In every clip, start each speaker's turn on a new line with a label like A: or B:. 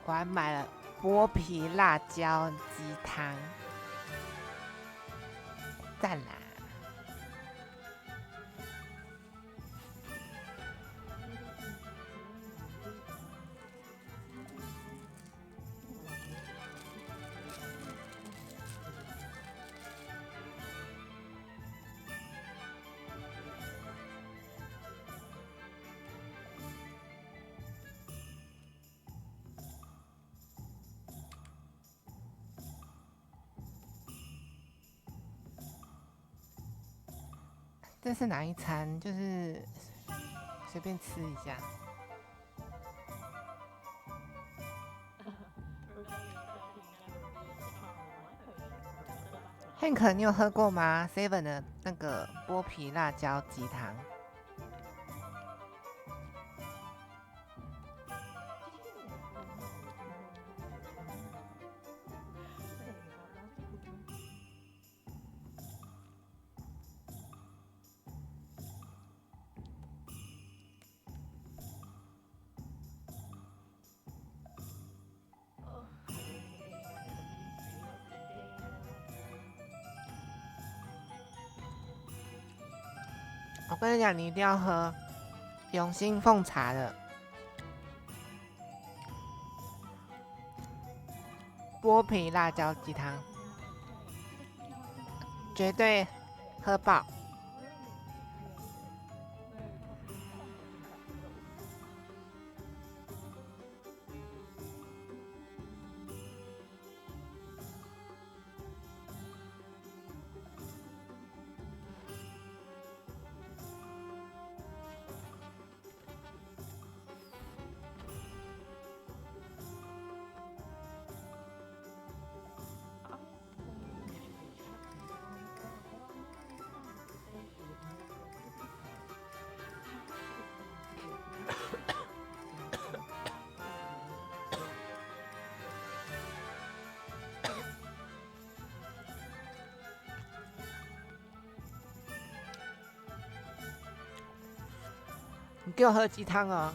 A: 我还买了剥皮辣椒鸡汤，赞啦！这是哪一餐？就是随便吃一下。Hank，你有喝过吗？Seven 的那个剥皮辣椒鸡汤。我跟你讲，你一定要喝永兴凤茶的剥皮辣椒鸡汤，绝对喝爆。你给我喝鸡汤哦。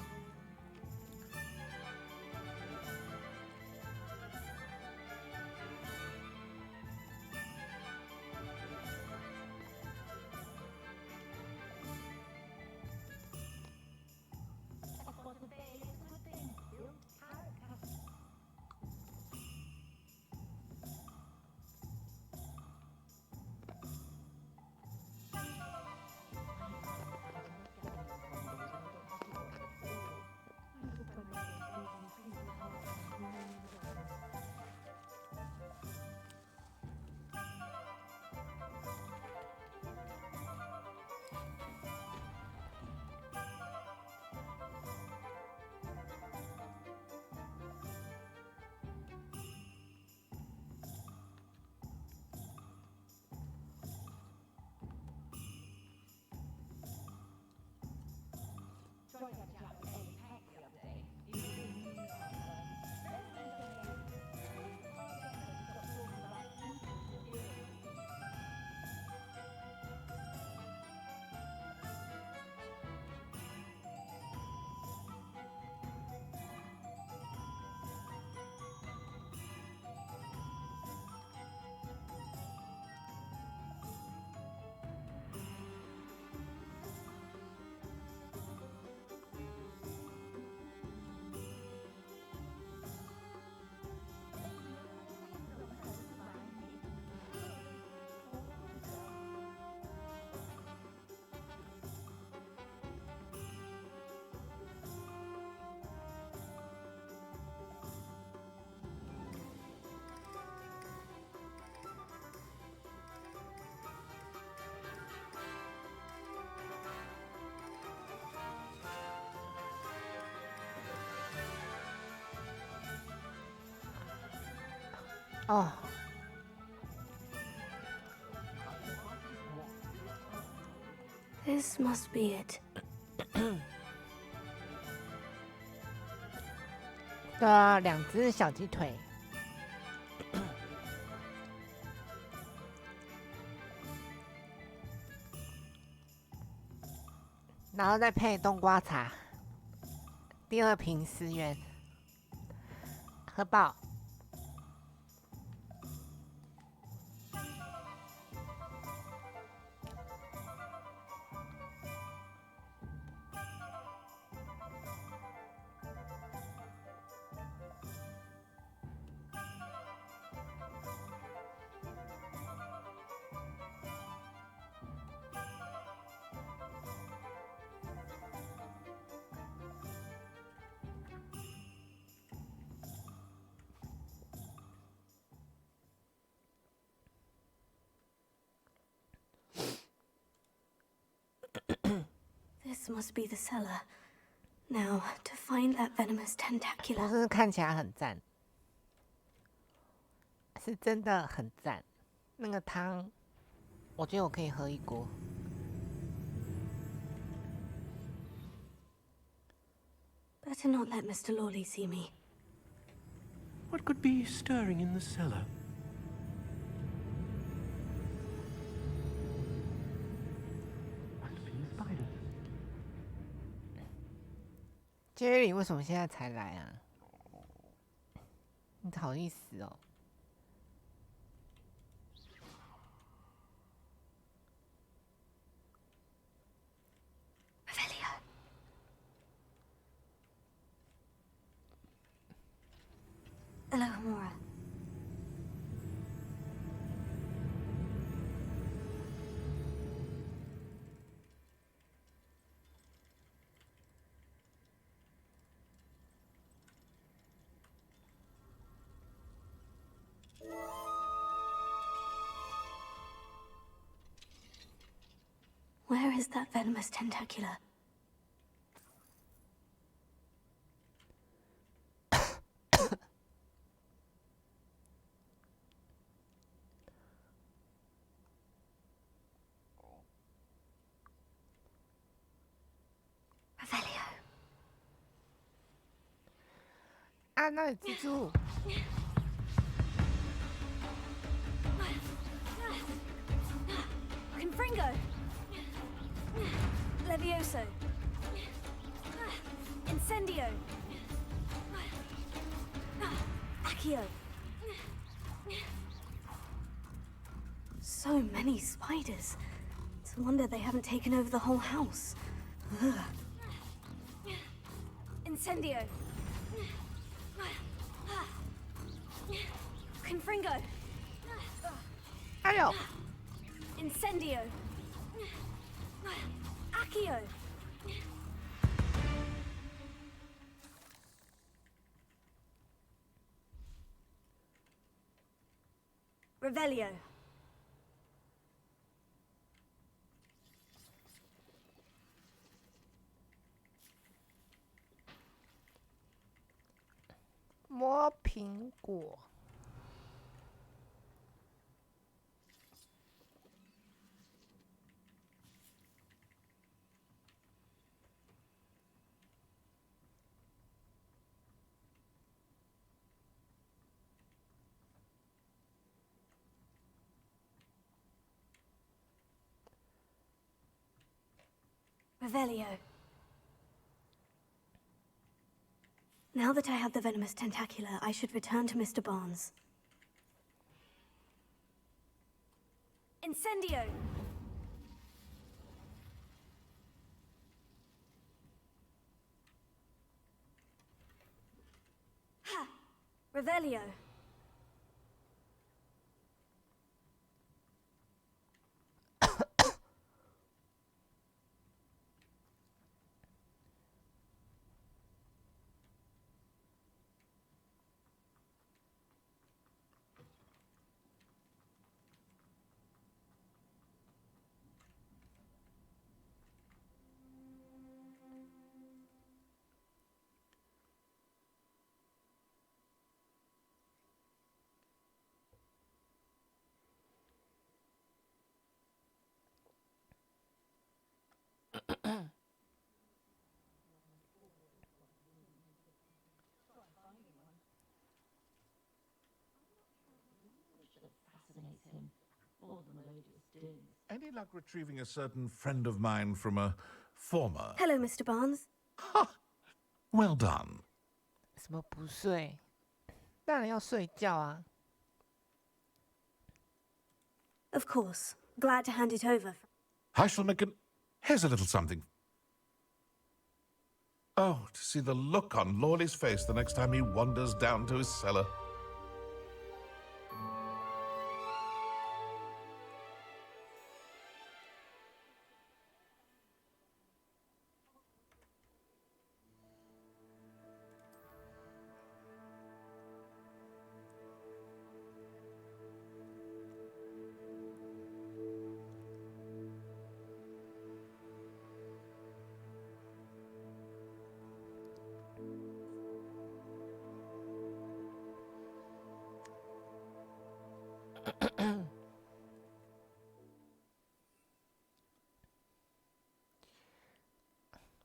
A: 哦，This
B: must be it.
A: 对啊，2只小鸡腿，然后再配冬瓜茶，第2瓶10元。喝爆。
B: This must be the cellar. Now, to find that venomous
A: 不
B: tentacula.
A: 是看起来很赞，是真的很赞。那个汤，我觉得我可以喝一锅。
B: Better not let Mr. Lawley see me.
C: What could be stirring in the cellar? Must be a spider.
A: Jerry 为什么现在才来啊？你好意思哦。
B: Revelio. Alohomora. Where is that venomous tentacula? Revelio.
A: 啊，那里蜘蛛。
B: Confringo. Levioso. Incendio. Accio. So many spiders. It's a wonder they haven't taken over the whole house. Ugh. Incendio. Confringo.
A: 哎呦，
B: Incendio. Accio. Revelio.
A: “摸苹果”。
B: Revelio. Now that I have the venomous tentacula, I should return to Mr. Barnes. Incendio! Ha! Revelio.
D: Any luck retrieving a certain friend of mine from a former?
B: Hello, Mr. Barnes.
D: Ha! Well done.
A: 什么不睡？当然要睡觉啊。
B: Of course. Glad to hand it over.
D: I shall make an. Here's a little something. Oh, to see the look on Lordy's face the next time he wanders down to his cellar.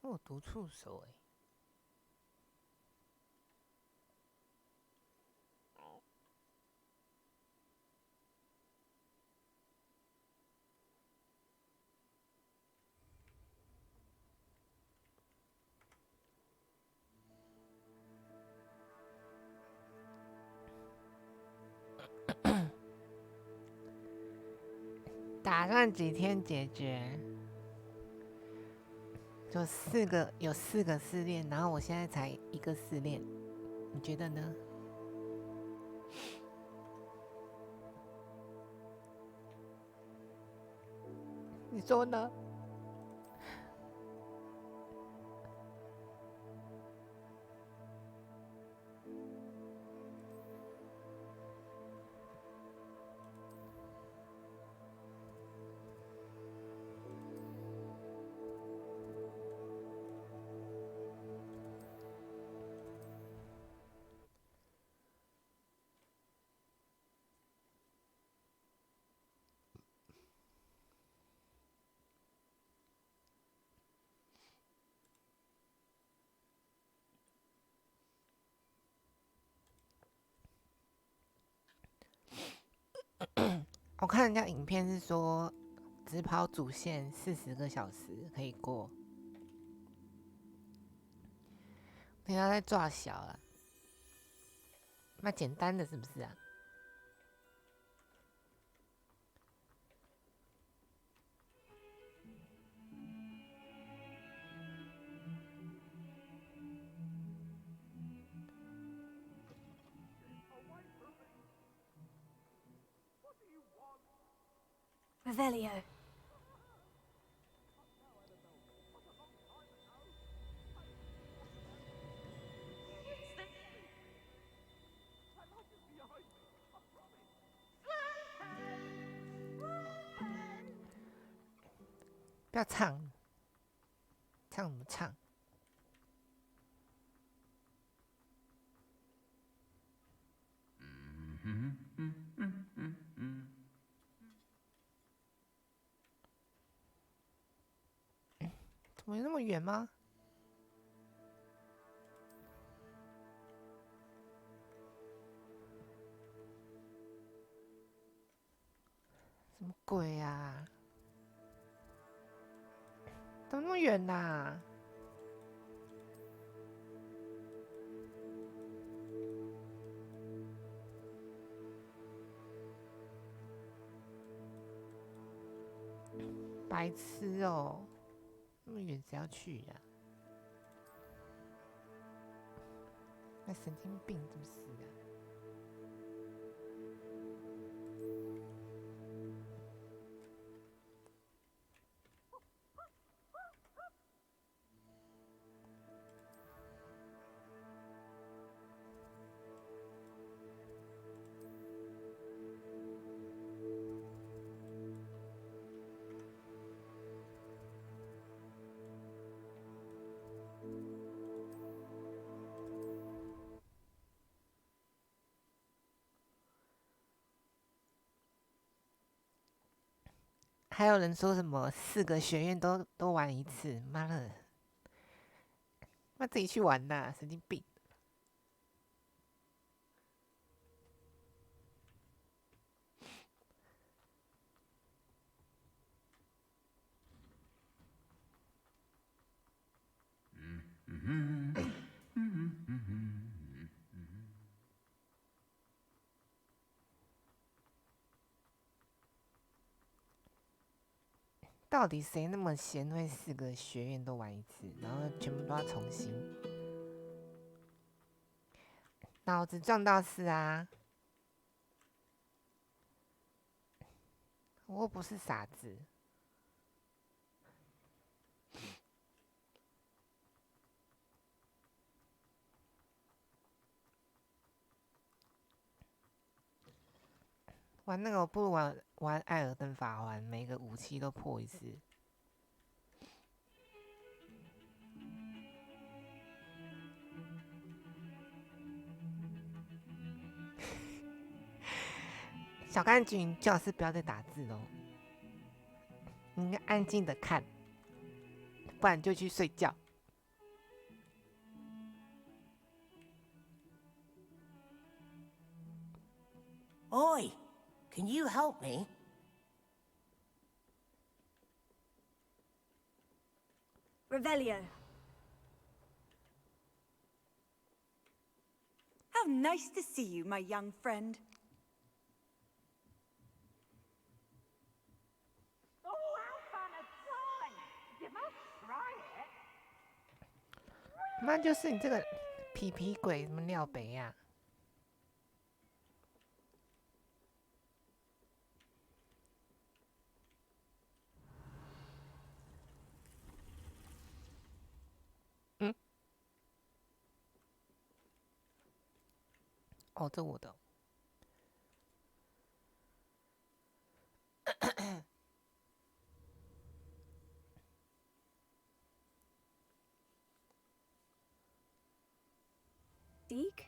A: 我读触手哎。打算几天解决？就有四个试炼，然后我现在才一个试炼，你觉得呢？你说呢？我看人家影片是说，只跑主线40个小时可以过。人家在抓小啊，那简单的是不是啊？Revelio. 不要唱，唱什么唱？怎么有那么远吗？什么鬼啊？怎么那么远呐？白痴哦！那么远谁要去呀？那神经病是不是啊？还有人说什么4个学院都玩一次，妈的，那自己去玩呐，神经病！到底谁那么闲会4个学院都玩一次，然后全部都要重新？脑子撞到是啊，我又不是傻子。玩那个我不如玩艾尔登法环，每个武器都破一次。小柑橘，你最好是不要再打字喽，你应该安静的看，不然就去睡觉。
E: Oi, can you help me?
B: Revelio.
F: How nice to see you, my young friend.
G: Oh, how fun a time! You must try it.
A: 妈就是你这个皮皮鬼，什么料北呀、嗯，哦，这我的。
B: Deke?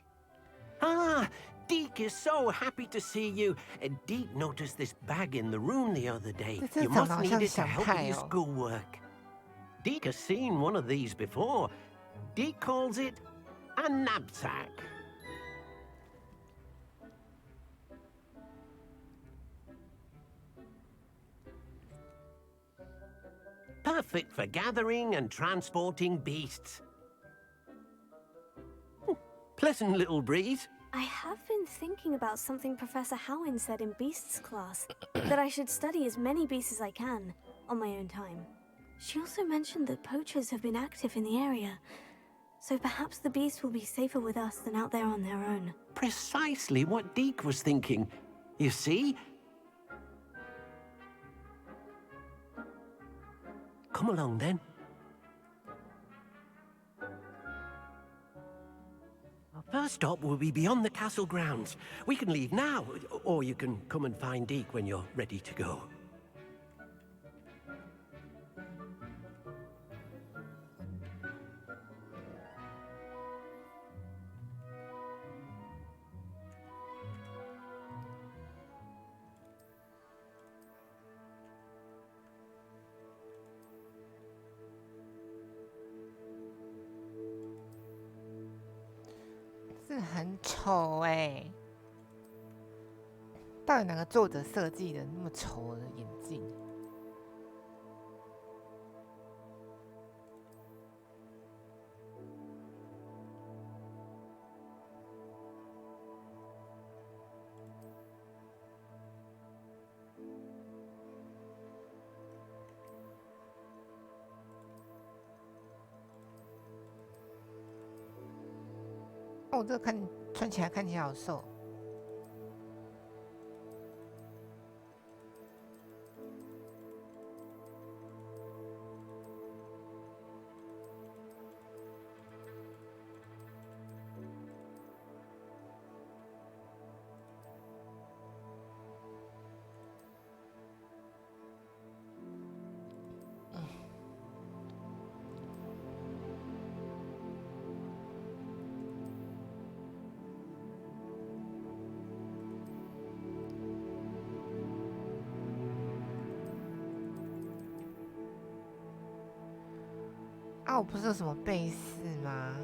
C: Ah, Deke is so happy to see you. Deke noticed this bag in the room the other day.
A: 这
C: You
A: 长得
C: must
A: 好
C: need
A: 像
C: it to
A: 祥
C: help
A: 太
C: with your
A: 哦。
C: schoolwork. Deke has seen one of these before. Deke calls it a knapsack. Perfect for gathering and transporting beasts. Pleasant little breeze.
B: I have been thinking about something Professor Howin said in Beasts class, that I should study as many beasts as I can, on my own time. She also mentioned that poachers have been active in the area, so perhaps the beasts will be safer with us than out there on their own.
C: Precisely what Deke was thinking. You see? Come along then. Our first stop will be beyond the castle grounds. We can leave now, or you can come and find Deke when you're ready to go.
A: 这很丑哎、到底哪个作者设计的那么丑的眼镜？哦，这个穿起来看起来好瘦。啊，我不是有什么背试吗？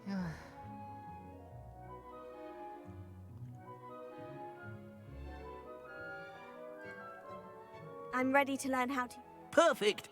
A: 唉
B: I'm ready to learn how to.
C: Perfect.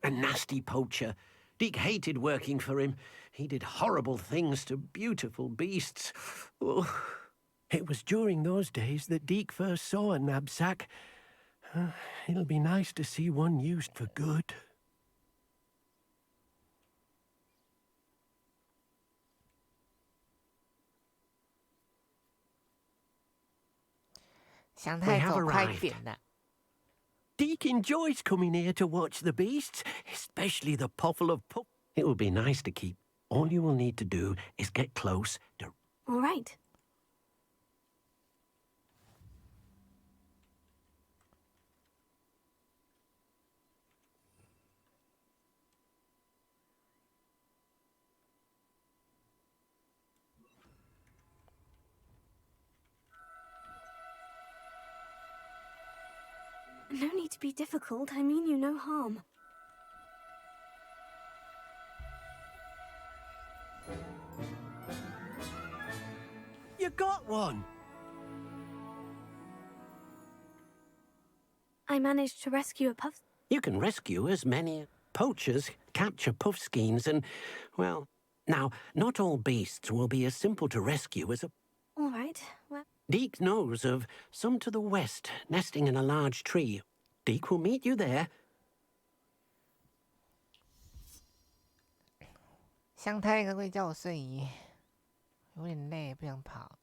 C: A nasty poacher. Deke hated working for him. He did horrible things to beautiful beasts. Oh. It was during those days that Deke first saw a knapsack. It'll be nice to see one used for good.
A: 祥太
C: have
A: 走快
C: arrived.
A: 点啦！
C: Deke enjoys coming here to watch the beasts, especially the poffle of pup. It will be nice to keep. All you will need to do is get close to...
B: All right. No need to be difficult. I mean you no harm.
C: You got one!
B: I managed to rescue a puff.
C: You can rescue as many poachers, capture puffskeins, and, well, now, not all beasts will be as simple to rescue as a...
B: All right. Well,
C: Deke knows of some to the west, nesting in a large tree. Deke will meet you there.
A: 香太可不可以叫我瞬移？有点累，不想跑。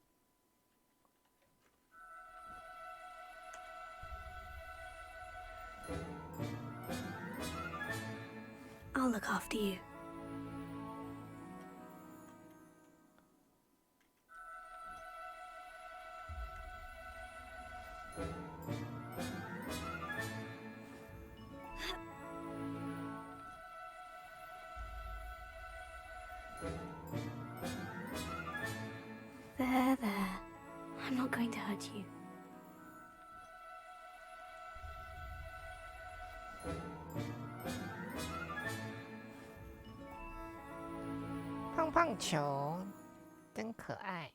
B: I'll look after you. There, there. I'm not going to hurt you.
A: “胖胖球”真可爱。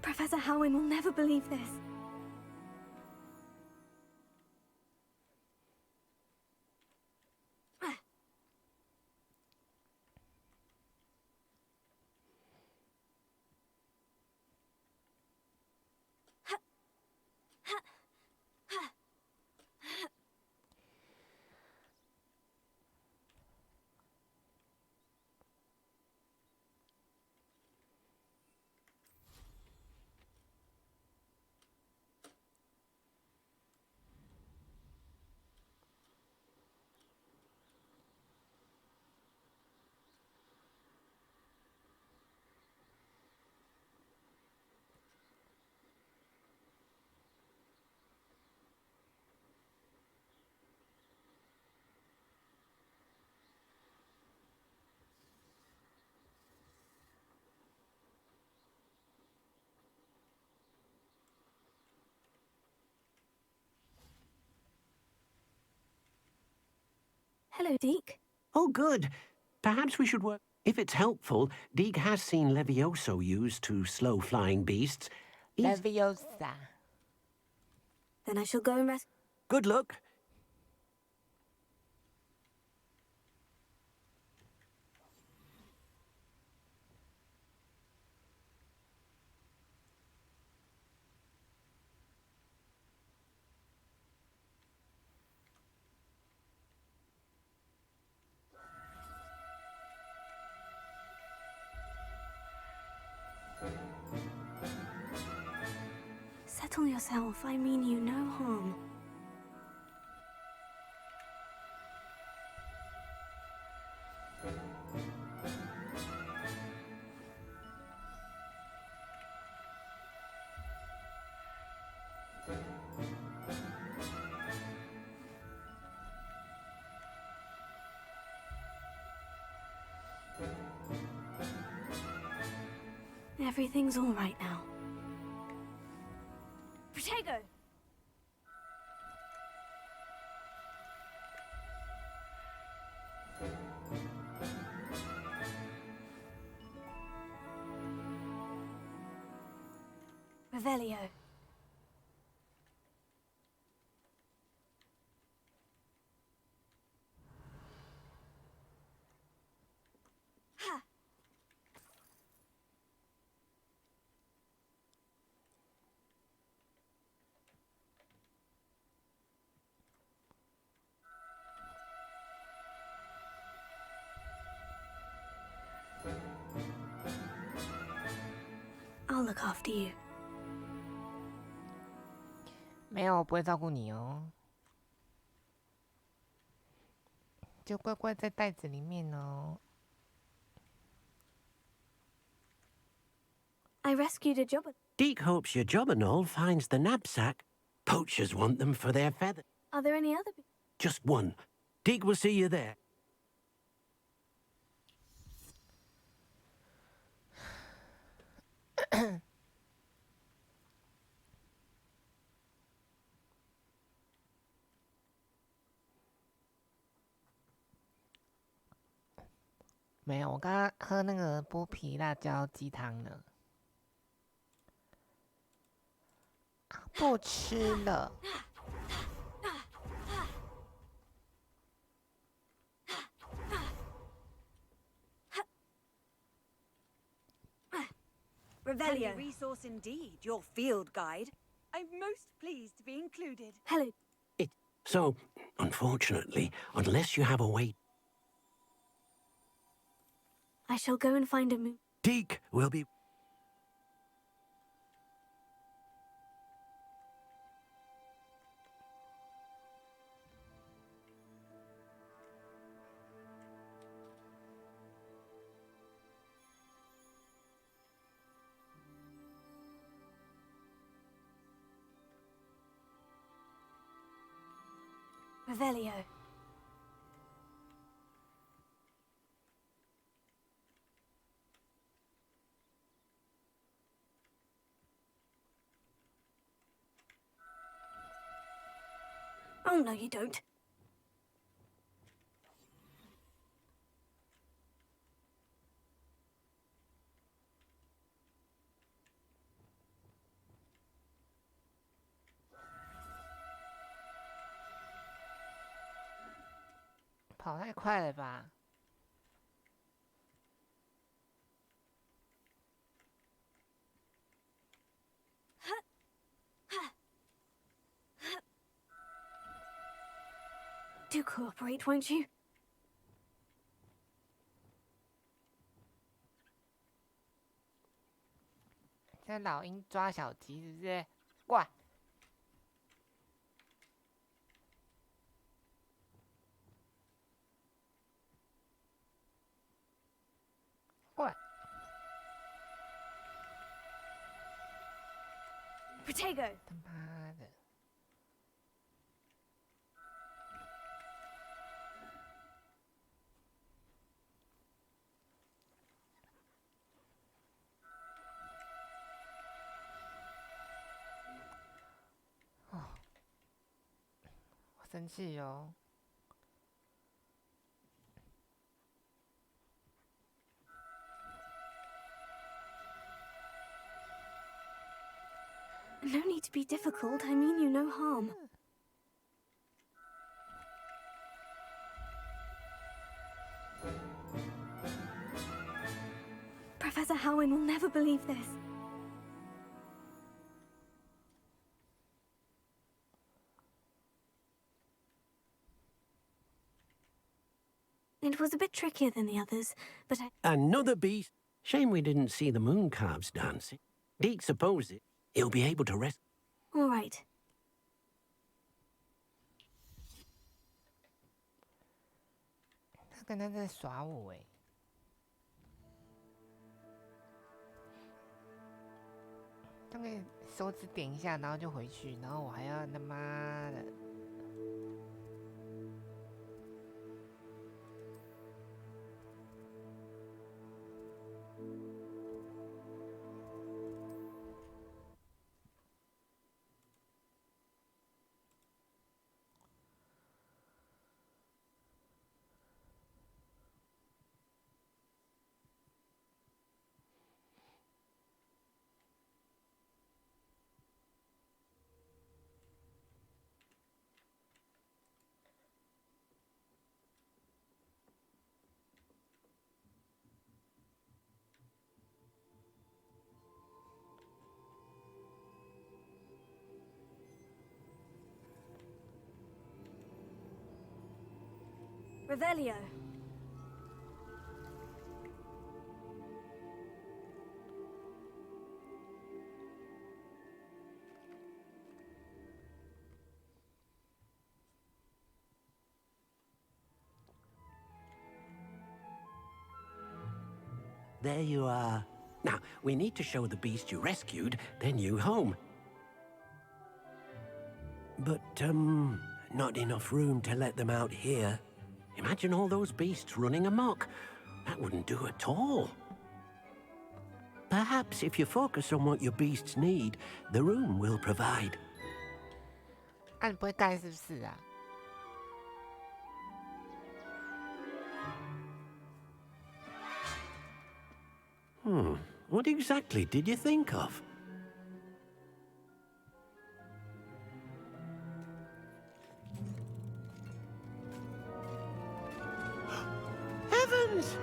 B: Professor Howin will never believe this. Hello, Deke.
C: Oh, good. Perhaps we should work... If it's helpful, Deke has seen Levioso used to slow flying beasts.
A: Leviosa。
B: Then I shall go and rest.
C: Good luck.
B: Settle yourself. I mean you no harm. Everything's all right now. Protego! Revelio. Ha! 'I'll look after you.
A: 没有，我不会照顾你哦，就乖乖在袋子里面哦。
B: I rescued a jobber.
C: Deke hopes your jobberknoll finds the knapsack. Poachers want them for their feather.
B: Are there any other?
C: Just one. Deke will see you there.
A: 没有，我刚刚喝那个剥皮辣椒鸡汤了，不吃了。
F: Revelio. Resource indeed, your field guide. I'm most pleased to be included.
B: Hello.
C: So, unfortunately, unless you have a way,
B: I shall go and find a moon.
C: Deke will be...
B: Revelio. Oh, no, you don't. .
A: 跑太快了吧
B: Do cooperate, won't you?
A: 现在老鹰抓小鸡是不是？过来，过来，
B: Protego.
A: 他妈的！哦，我生气哦。
B: No need to be difficult. I mean you no harm. Professor Howin will never believe this. It was a bit trickier than the others, but
C: Another beast. Shame we didn't see the moon calves dancing. Deke supposes he'll be able to rest.
B: all right.
A: 他跟他在耍我哎！他可以手指点一下，然后就回去，然后我还要他妈的。
B: Revelio.
C: There you are. Now, we need to show the beast you rescued their new home. But, not enough room to let them out here. Imagine all those beasts running amok. That wouldn't do at all. Perhaps if you focus on what your beasts need, the room will provide.
A: 啊，你不会盖是不是啊？
C: What exactly did you think of? Heavens!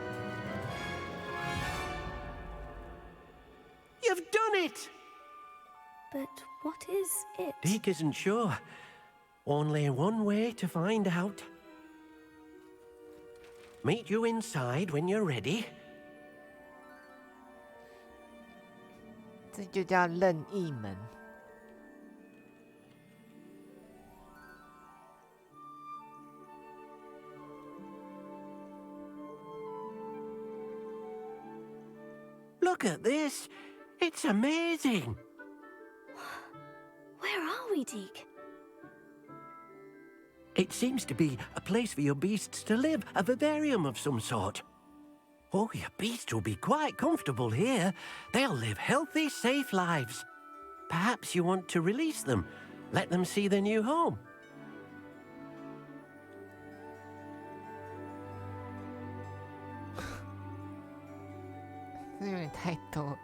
C: You've done it!
B: But what is it?
C: Deke isn't sure. Only one way to find out. Meet you inside when you're ready.
A: 这就叫任意门。
C: Look at this. It's amazing.
B: Where are we, Deke?
C: It seems to be a place for your beasts to live, a vivarium of some sort. Oh, your beasts will be quite comfortable here. They'll live healthy, safe lives. Perhaps you want to release them, let them see their new home.
A: 这有点太多。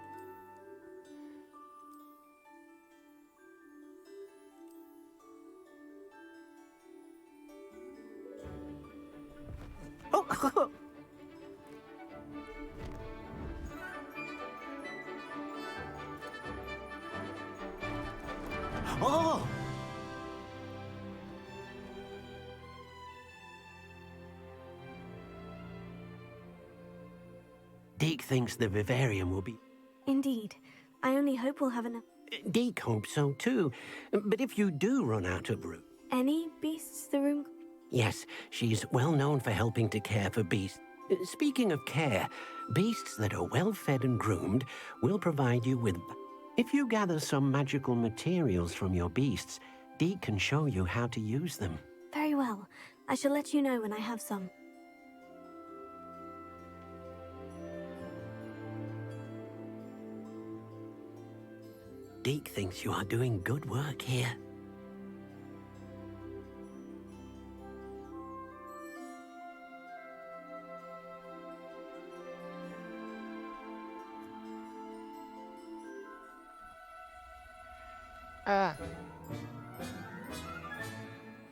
C: Oh, oh! Deke thinks the vivarium will be...
B: Indeed. I only hope we'll have enough.
C: Deke hopes so too. But if you do run out of room...
B: Any beasts the room?
C: Yes, she's well known for helping to care for beasts. Speaking of care, beasts that are well fed and groomed will provide you with... If you gather some magical materials from your beasts, Deke can show you how to use them.
B: Very well. I shall let you know when I have some.
C: Deke thinks you are doing good work here.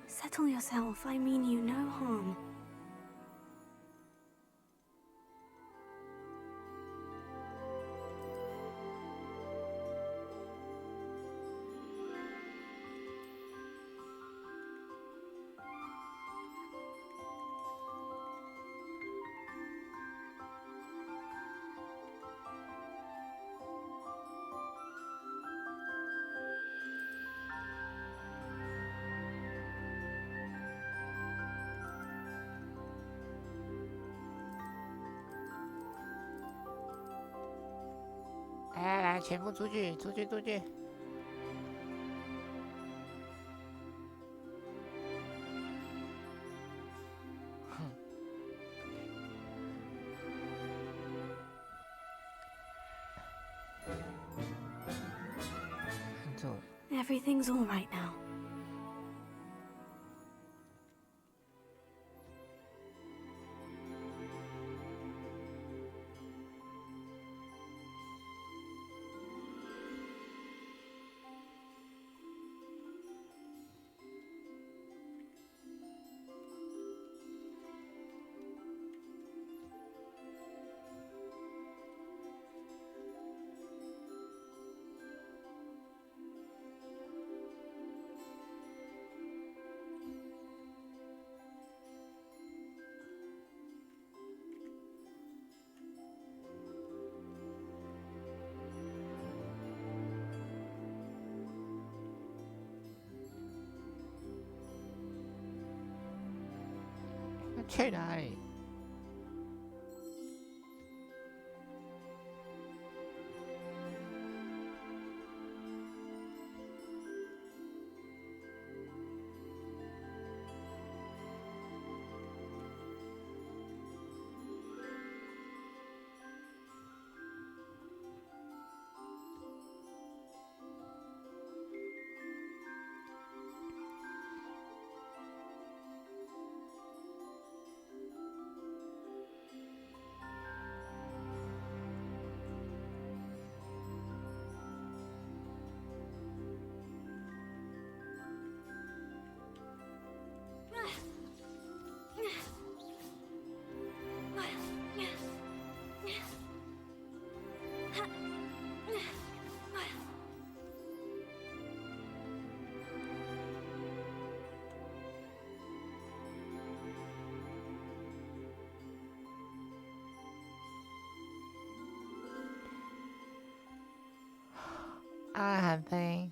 B: Settle yourself. I mean you no harm.
A: 来，全部出去，出去，出去！哼，坐。
B: Everything's all right now.
A: 去哪里？阿韩飞，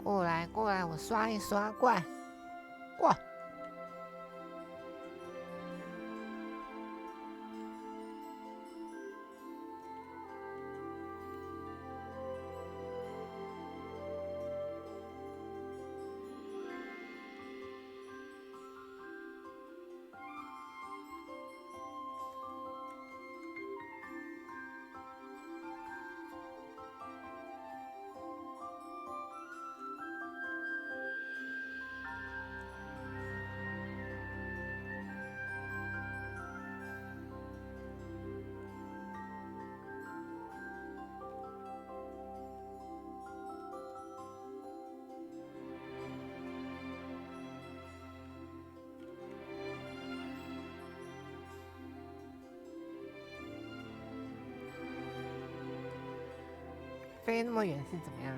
A: 过来过来，我刷一刷，过来，过。飞那么远是怎么样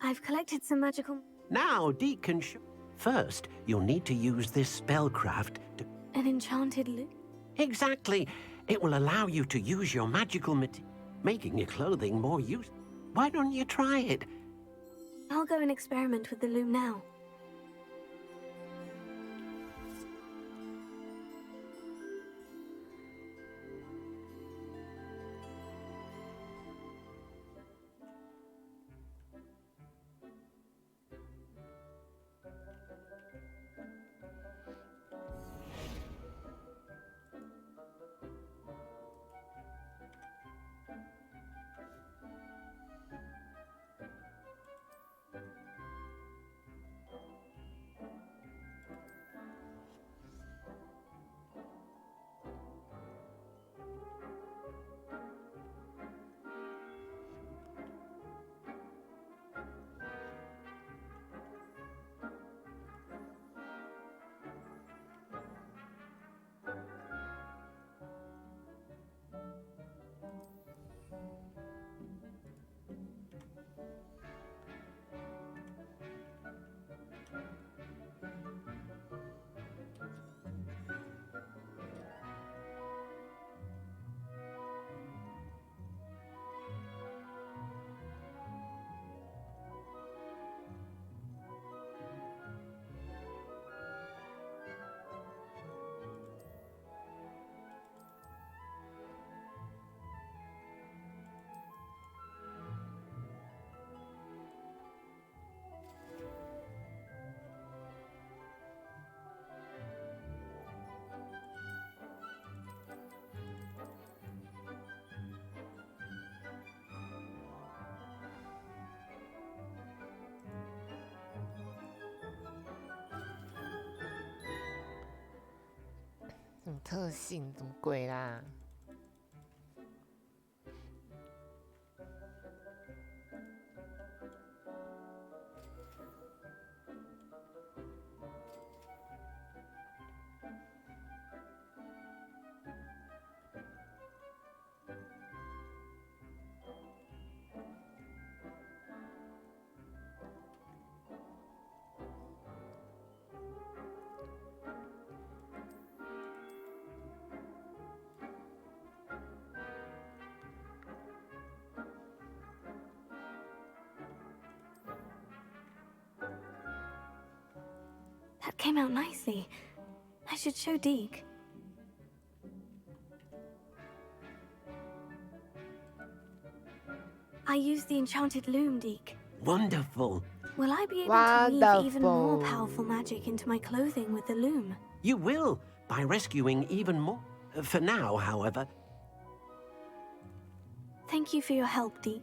A: ？I've
B: collected some magical...
C: Now, Deke can show. First, you'll need to use this spellcraft to...
B: An enchanted loop?
C: Exactly. It will allow you to use your magical material, making your clothing more useful. Why don't you try it?
B: I'll go and experiment with the loom now.
A: 种特性，怎么鬼啦？That
B: came out nicely. I should show Deke. I used the enchanted loom, Deke.
C: Wonderful.
B: Will I be able to weave even more
A: Wonderful.
B: powerful magic into my clothing with the loom?
C: You will, by rescuing even more. For now, however.
B: Thank you for your help, Deke.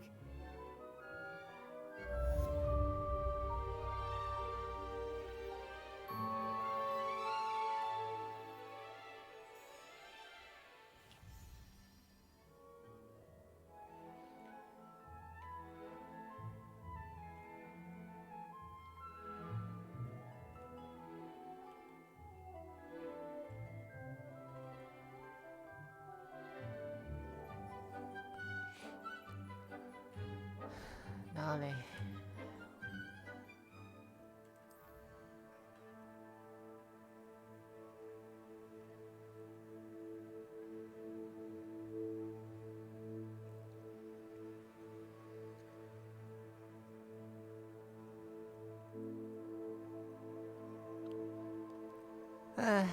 A: 然后嘞，唉。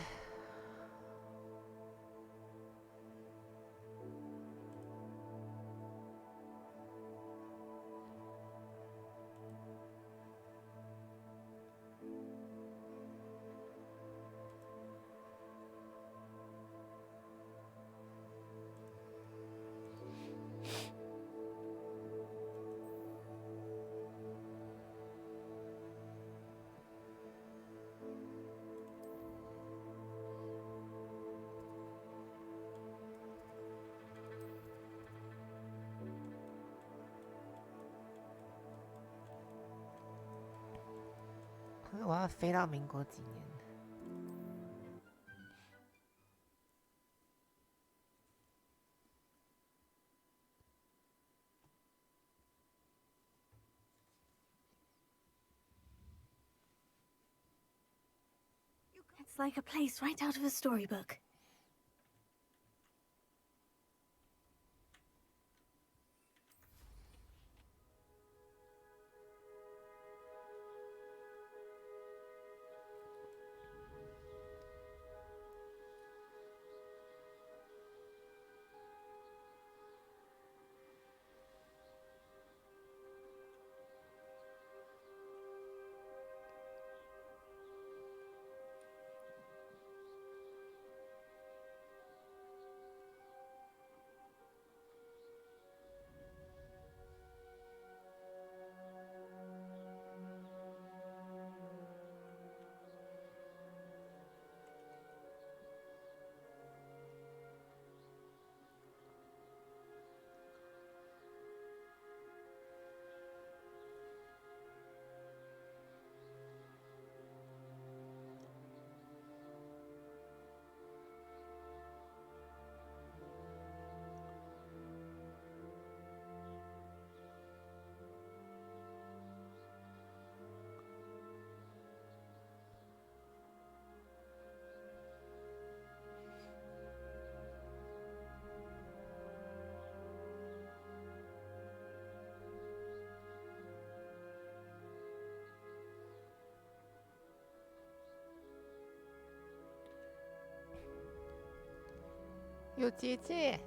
A: 可是我要飞到民国几年？
B: It's like a place right out of a storybook.
A: 有结界。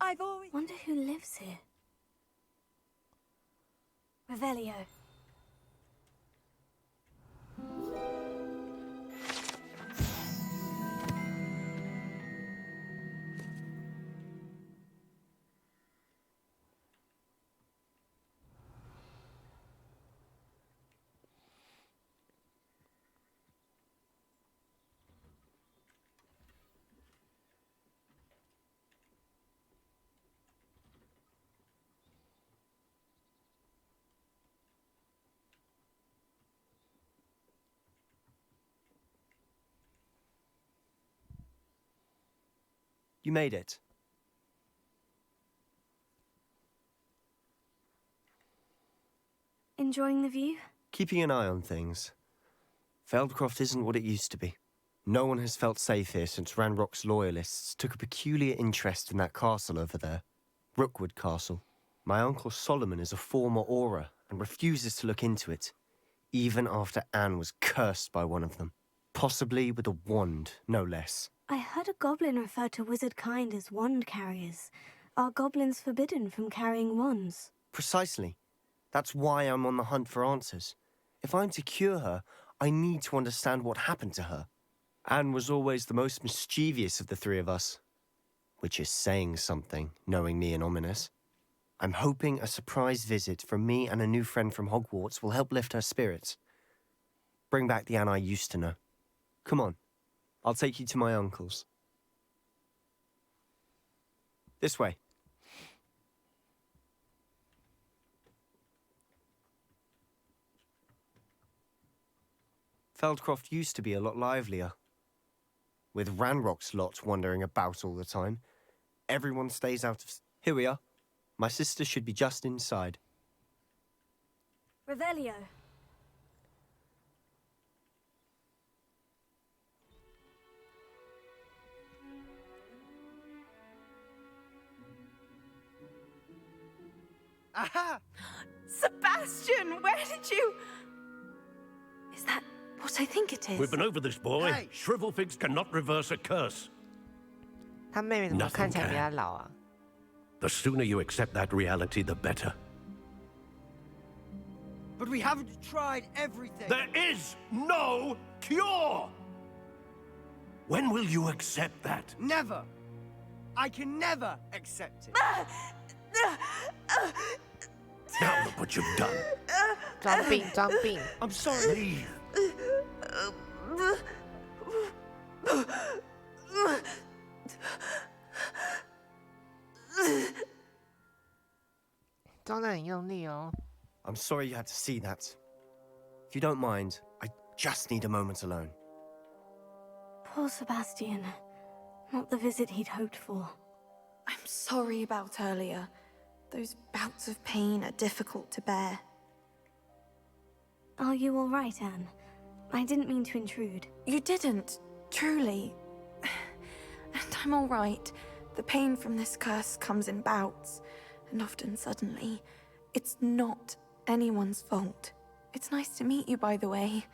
F: I've always...
B: Wonder who lives here. Revelio.
H: You made it.
B: Enjoying the view?
H: Keeping an eye on things. Feldcroft isn't what it used to be. No one has felt safe here since Ranrock's loyalists took a peculiar interest in that castle over there. Rookwood Castle. My uncle Solomon is a former Auror and refuses to look into it, even after Anne was cursed by one of them. Possibly with a wand, no less.
B: I heard a goblin refer to wizard kind as wand carriers. Are goblins forbidden from carrying wands?
H: Precisely. That's why I'm on the hunt for answers. If I'm to cure her, I need to understand what happened to her. Anne was always the most mischievous of the three of us. Which is saying something, knowing me and Ominous. I'm hoping a surprise visit from me and a new friend from Hogwarts will help lift her spirits. Bring back the Anne I used to know. Come on. I'll take you to my uncle's. This way. Feldcroft used to be a lot livelier. With Ranrock's lot wandering about all the time, everyone stays out of... Here we are. My sister should be just inside.
B: Revelio.
H: Aha!
F: Sebastian, where did you...
B: Is that what I think it is?
C: We've been over this, boy.
H: Hey.
C: Shrivelfigs cannot reverse a curse.
A: 他妹妹怎么
C: Nothing
A: 看起来比
C: can.
A: 他老啊？
C: The sooner you accept that reality, the better.
I: But we haven't tried everything.
C: There is no cure! When will you accept that?
I: Never. I can never accept it.
C: Now look what you've done.
A: 装病装病。
H: I'm sorry.
C: Leave.
A: 装得很用力哦。
H: I'm sorry you had to see that. If you don't mind, I just need a moment alone.
B: Poor Sebastian. Not the visit he'd hoped for.
J: I'm sorry about earlier. Those bouts of pain are difficult to bear.
B: Are you all right, Anne? I didn't mean to intrude.
J: You didn't, truly. And I'm all right. The pain from this curse comes in bouts, and often suddenly. It's not anyone's fault. It's nice to meet you, by the way.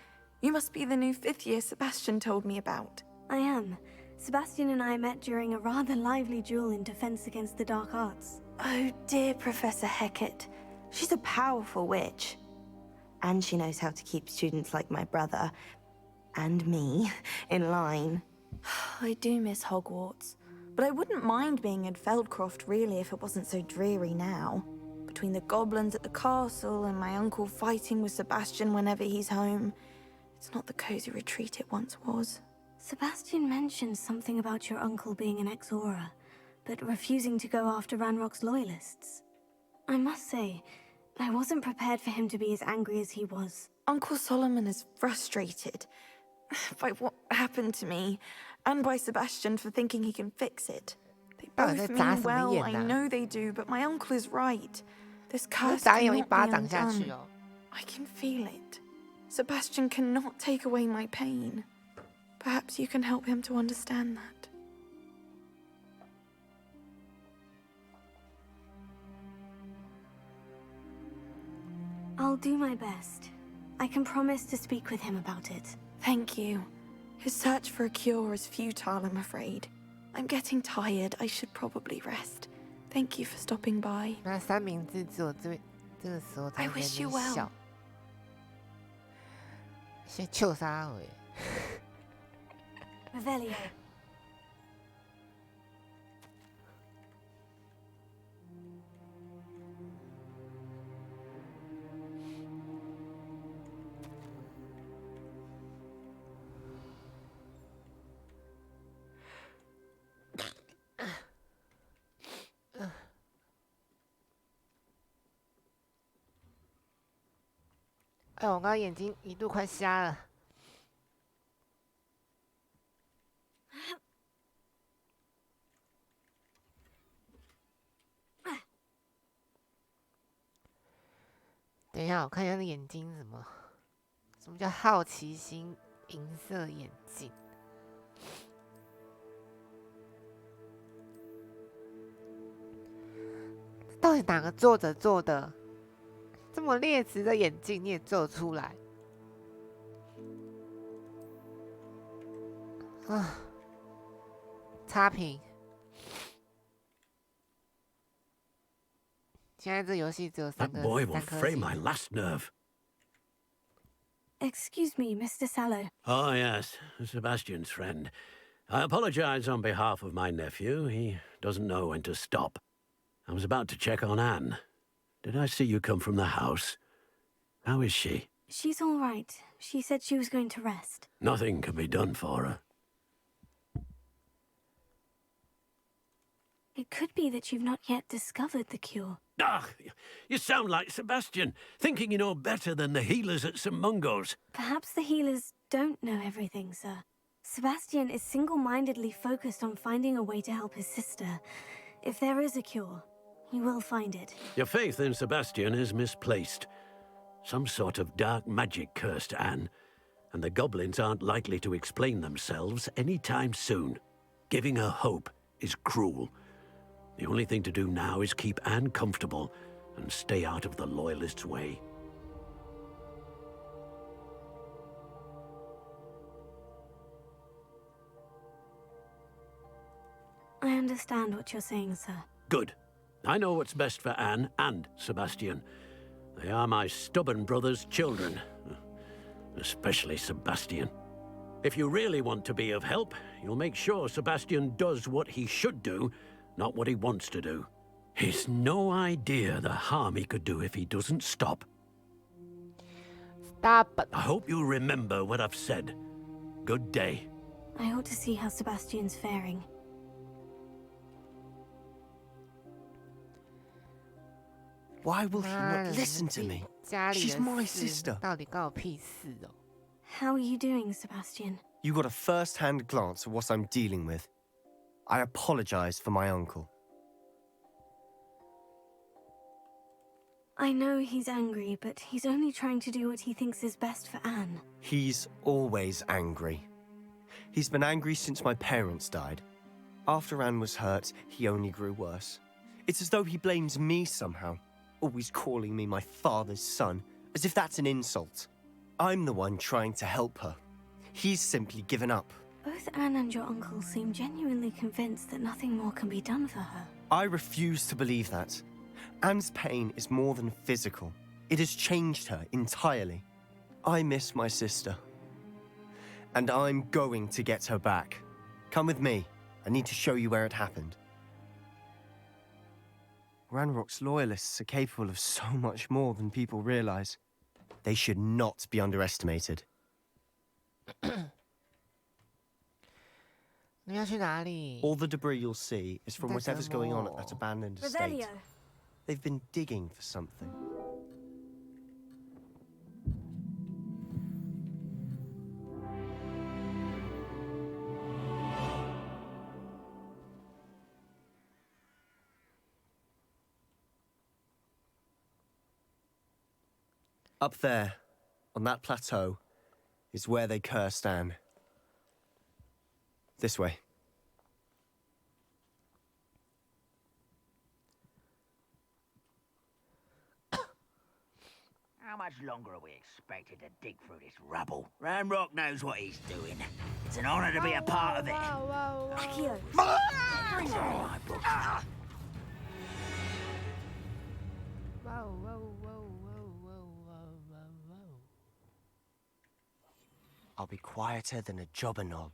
J: You must be the new 5th year Sebastian told me about.
B: I am. Sebastian and I met during a rather lively duel in Defense Against the Dark Arts.
J: Oh, dear Professor Hecat. She's a powerful witch. And she knows how to keep students like my brother, and me, in line. I do miss Hogwarts, but I wouldn't mind being in Feldcroft, really, if it wasn't so dreary now. Between the goblins at the castle and my uncle fighting with Sebastian whenever he's home, it's not the cozy retreat it once was.
B: Sebastian mentioned something about your uncle being an ex-Auror, but refusing to go after Ranrock's loyalists. I must say, I wasn't prepared for him to be as angry as he was.
J: Uncle Solomon is frustrated by what happened to me, and by Sebastian for thinking he can fix it. They both
A: that's
J: mean
A: awesome,
J: well,
A: yeah,
J: I
A: nah.
J: know they do, but my uncle is right. This
A: 那
J: curse
A: 打有一
J: cannot
A: 巴
J: be
A: 掌下去
J: undone.
A: 哦。
J: I can feel it. Sebastian cannot take away my pain. Perhaps you can help him to understand that.
B: I'll do my best. I can promise to speak with him about it.
J: Thank you. His search for a cure is futile, I'm afraid. I'm getting tired. I should probably rest. Thank you for stopping by.
A: 那三明治只有这个时候才
J: I
A: 在那
J: wish you
A: 边
J: well.
A: 笑。先笑啥回？
B: Revelio.
A: 哎，我刚刚眼睛一度快瞎了。等一下，我看一下那眼睛什么？什么叫好奇心银色眼镜？到底哪个作者做的？这么劣质的眼镜你也做出来？啊！差评。现在这游戏只有3
C: That boy will
A: 颗
C: fray
A: 星。
C: my last nerve.
B: Excuse me, Mr. Sallow.
C: Oh, yes, Sebastian's friend. I apologize on behalf of my nephew. He doesn't know when to stop. I was about to check on Anne. Did I see you come from the house? How is she?
B: She's all right. She said she was going to rest.
C: Nothing can be done for her.
B: It could be that you've not yet discovered the cure.
C: Ah, you sound like Sebastian, thinking you know better than the healers at St. Mungo's.
B: Perhaps the healers don't know everything, sir. Sebastian is single-mindedly focused on finding a way to help his sister. If there is a cure, he will find it.
C: Your faith in Sebastian is misplaced. Some sort of dark magic cursed Anne, and the goblins aren't likely to explain themselves anytime soon. Giving her hope is cruel. The only thing to do now is keep Anne comfortable and stay out of the Loyalists' way.
B: I understand what you're saying, sir.
C: Good. I know what's best for Anne and Sebastian. They are my stubborn brother's children. Especially Sebastian. If you really want to be of help, you'll make sure Sebastian does what he should do, not what he wants to do. He's no idea the harm he could do if he doesn't stop.
A: Stop.
C: I hope you remember what I've said. Good day.
B: I ought to see how Sebastian's faring.
H: Why will he not listen to me?
A: 家里
H: She's
A: 的
H: my
A: 事
H: sister.
A: 到底关我屁事哦？
B: How are you doing, Sebastian?
H: You got a first-hand glance at what I'm dealing with. I apologize for my uncle.
B: I know he's angry, but he's only trying to do what he thinks is best for Anne.
H: He's always angry. He's been angry since my parents died. After Anne was hurt, he only grew worse. It's as though he blames me somehow, always calling me my father's son, as if that's an insult. I'm the one trying to help her. He's simply given up.
B: Both Anne and your uncle seem genuinely convinced that nothing more can be done for her.
H: I refuse to believe that. Anne's pain is more than physical. It has changed her entirely. I miss my sister. And I'm going to get her back. Come with me. I need to show you where it happened. Ranrock's loyalists are capable of so much more than people realize. They should not be underestimated.
A: 你要去哪里？
H: All the debris you'll see is from
A: That's
H: whatever's going on at
A: more.
H: that abandoned estate.
B: Revelio.
H: They've been digging for something. Up there, on that plateau, is where they cursed Anne. This way.
E: How much longer are we expected to dig through this rubble? Ranrock knows what he's doing. It's an honor to be a
A: Oh,
E: 啊 part of it.
A: 哇哇哇哇
B: Accio.
E: 啊 Bring on my book. 啊
A: 啊！ Whoa, whoa, whoa, whoa, whoa, whoa, whoa, whoa.
H: I'll be quieter than a jobberknoll.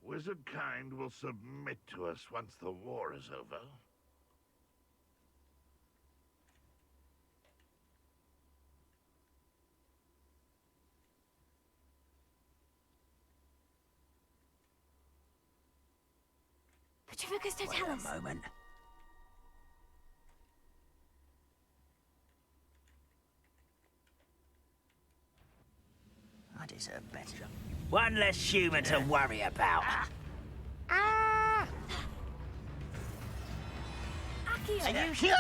D: Wizard kind will submit to us once the war is over.
B: Petrificus
E: Wait
B: Totalis.
E: a moment. I deserve better. One less human to worry about.
A: Ah!
B: Accio.
E: Are you sure?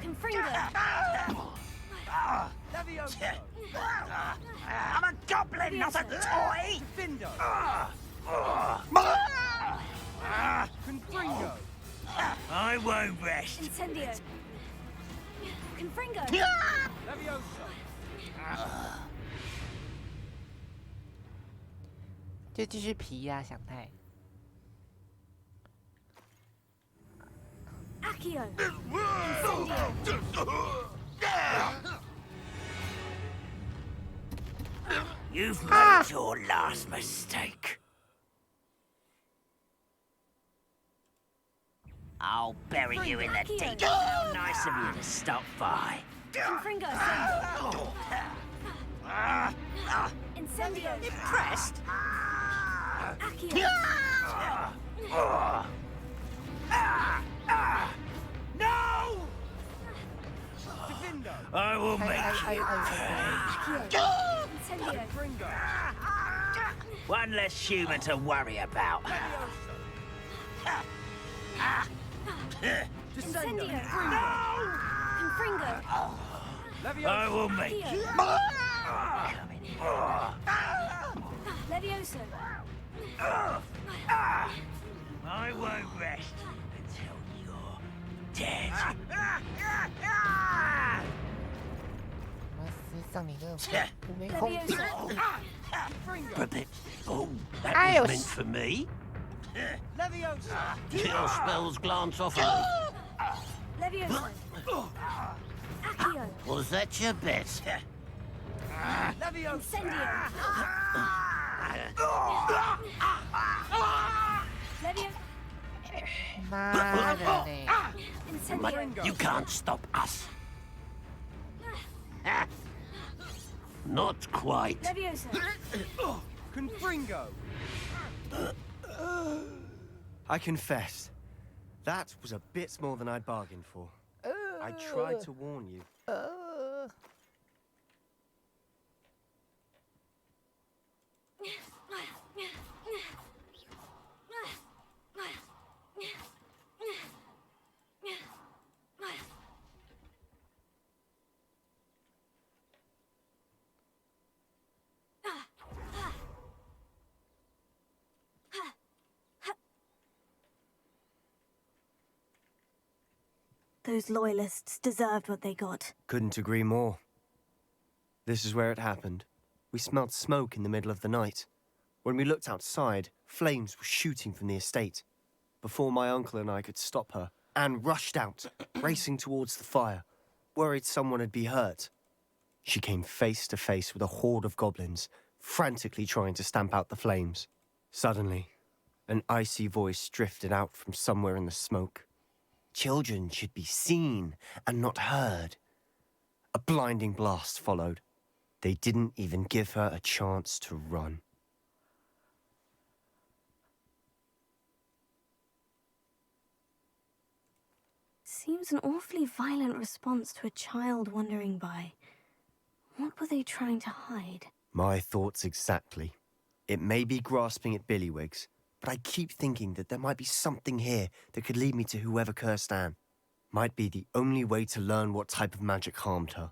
B: Confringo.
I: Levioso!
E: I'm a goblin, not a toy!
I: Findo! Confringo!
E: I won't rest.
B: Incendio. Confringo.
I: Levioso!
A: 就继续皮呀、想太。
B: Accio. Incendio.
E: You've made your last mistake. I'll bury you in the deep. How nice of you to stop by.
B: Confringo. Incendio.
E: Impressed?
B: Accio.
E: No!
I: Findo!
E: I will make you pay.
B: Incendio.
I: Confringo!
E: One less human to worry about.
B: Incendio.
I: Descendo!
B: Confringo.
I: Levioso!
E: I will make you.
B: Accio.
E: Come in here.
B: Levioso.
E: I won't rest until you're dead.
A: 我死上你的无没空。
E: But oh, that
A: Aye,
E: was
A: oh,
E: meant for me.
I: Leviosa!
C: Your spells glance off of me.
B: Levioso. Accio.
C: Was that your bet?
I: Leviosa!
B: Incendio. Levio.
A: Madre.
B: Incendio.
C: You can't stop us. Not quite.
B: Levioso.
I: Confringo!
H: I confess, that was a bit more than I'd bargained for. I tried to warn you.
B: Those loyalists deserved what they got.
H: Couldn't agree more. This is where it happened. We smelled smoke in the middle of the night. When we looked outside, flames were shooting from the estate. Before my uncle and I could stop her, Anne rushed out, racing towards the fire, worried someone had been hurt. She came face to face with a horde of goblins, frantically trying to stamp out the flames. Suddenly, an icy voice drifted out from somewhere in the smoke. Children should be seen and not heard. A blinding blast followed. They didn't even give her a chance to run.
B: Seems an awfully violent response to a child wandering by. What were they trying to hide?
H: My thoughts exactly. It may be grasping at Billywigs, but I keep thinking that there might be something here that could lead me to whoever cursed Anne. Might be the only way to learn what type of magic harmed her,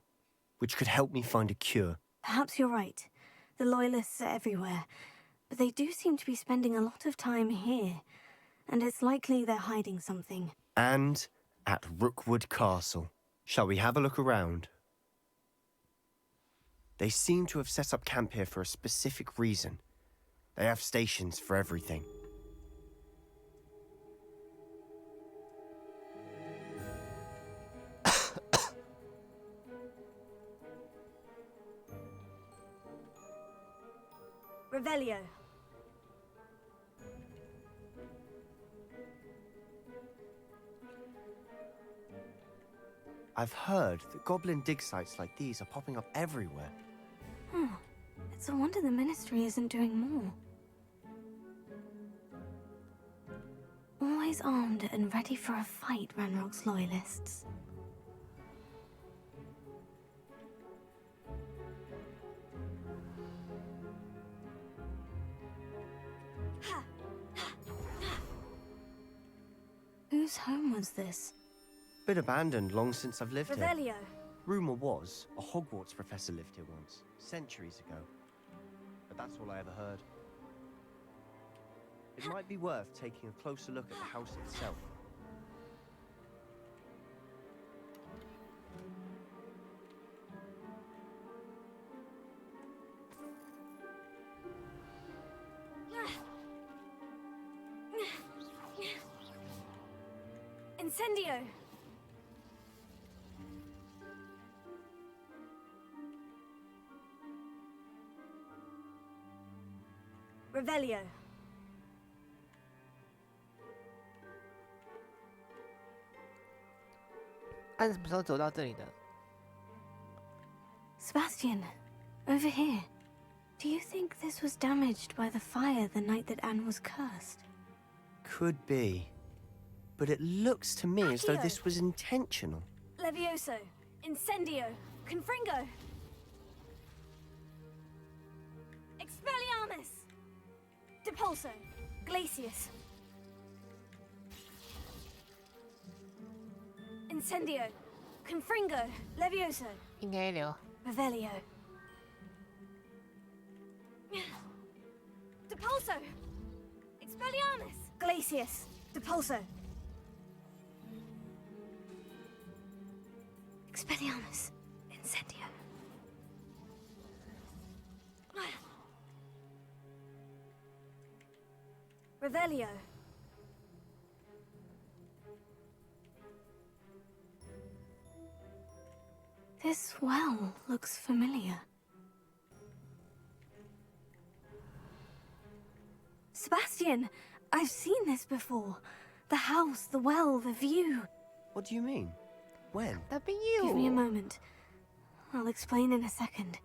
H: which could help me find a cure.
B: Perhaps you're right. The Loyalists are everywhere, but they do seem to be spending a lot of time here, and it's likely they're hiding something.
H: And at Rookwood Castle. Shall we have a look around? They seem to have set up camp here for a specific reason. They have stations for everything.
B: Revelio.
H: I've heard that goblin dig sites like these are popping up everywhere.
B: It's a wonder the Ministry isn't doing more. Always armed and ready for a fight, Ranrock's loyalists. Whose home was this?
H: Been abandoned long since I've lived here.
B: Revelio.
H: Rumour was a Hogwarts professor lived here once, centuries ago. But that's all I ever heard. It might be worth taking a closer look at the house itself.
B: Incendio! Revelio.
A: 按什么时候走到这里的？
B: Sebastian, over here. Do you think this was damaged by the fire the night that Anne was cursed?
H: Could be. But it looks to me as though
B: Accio.
H: this was intentional.
B: Levioso. Incendio. Confringo. Expelliarmus. Depulso. Glacius. Incendio. Confringo. Levioso.
A: 应该留。
B: Revelio. Depulso. Expelliarmus. Glacius. Depulso. Expelliarmus. Incendio. Revelio. This well looks familiar. Sebastian, I've seen this before. The house, the well, the view.
H: What do you mean? When?
A: That'd be you.
B: Give me a moment. I'll explain in a second.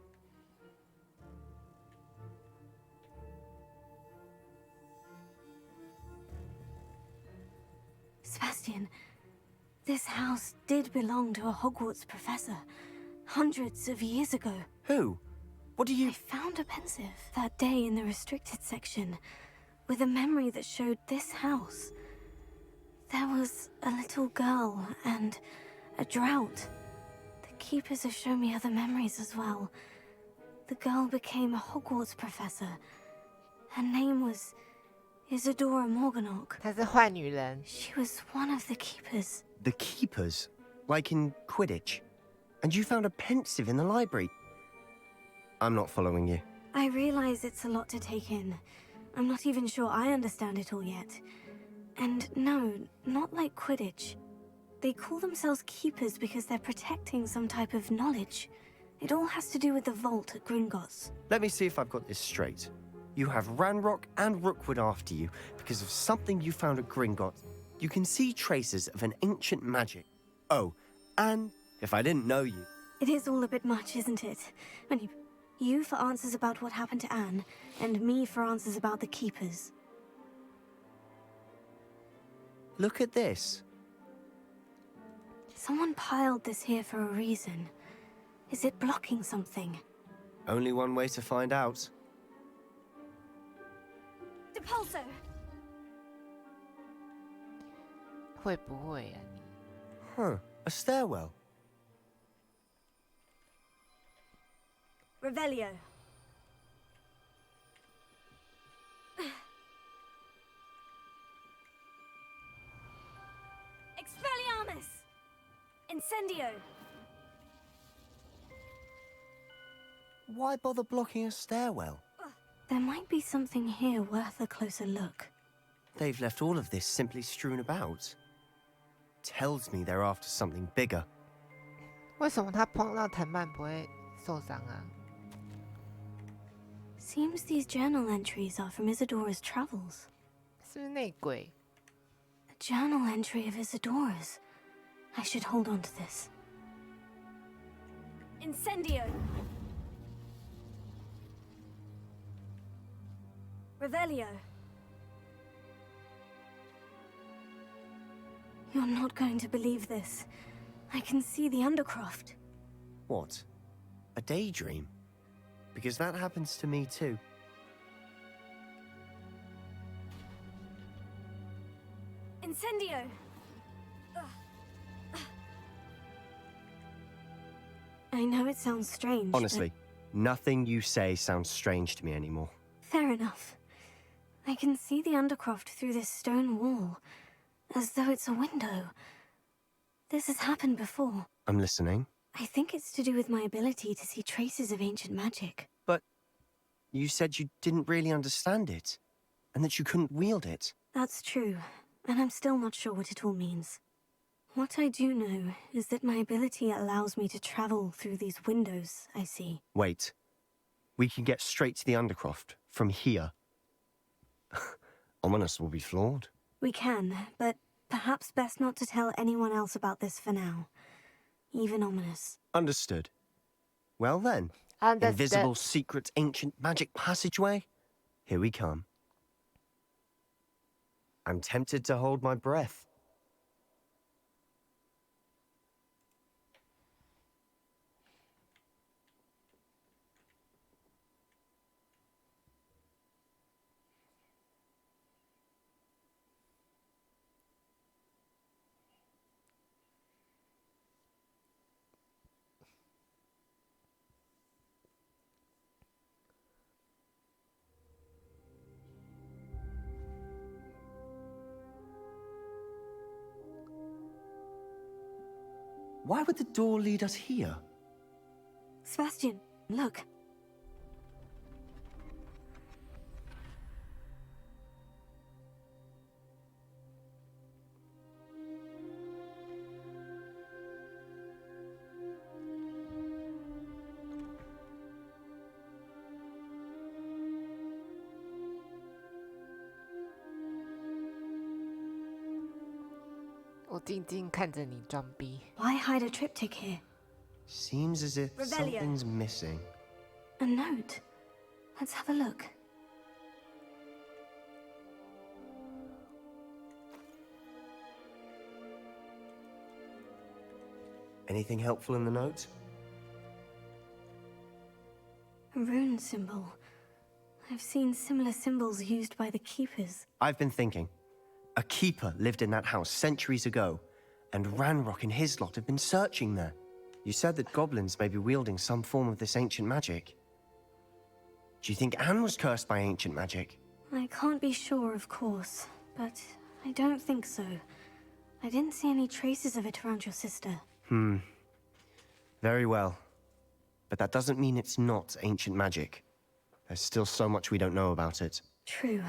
B: Sebastian, this house did belong to a Hogwarts professor, hundreds of years ago.
H: Who? What do you...
B: I found a pensive that day in the restricted section, with a memory that showed this house. There was a little girl and a drought. The keepers have shown me other memories as well. The girl became a Hogwarts professor. Her name was Isadora Morganach.
A: 她是坏女人。
B: She was one of the keepers.
H: The keepers? Like in Quidditch? And you found a pensive in the library? I'm not following you.
B: I realize it's a lot to take in. I'm not even sure I understand it all yet. And no, not like Quidditch. They call themselves keepers because they're protecting some type of knowledge. It all has to do with the vault at Gringotts.
H: Let me see if I've got this straight. You have Ranrock and Rookwood after you because of something you found at Gringotts. You can see traces of an ancient magic. Oh, and if I didn't know you...
B: It is all a bit much, isn't it? When you for answers about what happened to Anne, and me for answers about the keepers.
H: Look at this.
B: Someone piled this here for a reason. Is it blocking something?
H: Only one way to find out.
B: Depulso!
A: 会不会啊你？
H: Huh, a stairwell.
B: Revelio. Expelliarmus! Incendio!
H: why bother blocking a stairwell?
B: There might be something here worth a closer look.
H: They've left all of this simply strewn about. Tells me they're after something bigger.
A: 为什么他碰到藤蔓不会受伤啊？
B: Seems these journal entries are from Isadora's travels.
A: 是不是内鬼？
B: A journal entry of Isadora's. I should hold on to this. Incendio! Revelio. You're not going to believe this. I can see the Undercroft.
H: What? A daydream? Because that happens to me too.
B: Incendio! I know it sounds strange.
H: Honestly, nothing you say sounds strange to me anymore.
B: Fair enough. I can see the Undercroft through this stone wall, as though it's a window. This has happened before.
H: I'm listening.
B: I think it's to do with my ability to see traces of ancient magic.
H: But you said you didn't really understand it, and that you couldn't wield it.
B: That's true, and I'm still not sure what it all means. What I do know is that my ability allows me to travel through these windows I see.
H: Wait. We can get straight to the Undercroft from here. Ominous will be floored.
B: We can, but perhaps best not to tell anyone else about this for now. Even Ominous.
H: Understood. Well then,
A: Understood.
H: invisible, secret, ancient magic passageway? Here we come. I'm tempted to hold my breath. Why would the door lead us here?
B: Sebastian, look. Why hide a triptych here?
H: Seems as if
B: Revelio.
H: something's missing.
B: A note. Let's have a look.
H: Anything helpful in the note?
B: A rune symbol. I've seen similar symbols used by the keepers.
H: I've been thinking. A keeper lived in that house centuries ago, and Ranrock and his lot have been searching there. You said that goblins may be wielding some form of this ancient magic. Do you think Anne was cursed by ancient magic?
B: I can't be sure, of course, but I don't think so. I didn't see any traces of it around your sister.
H: Very well. But that doesn't mean it's not ancient magic. There's still so much we don't know about it.
B: True.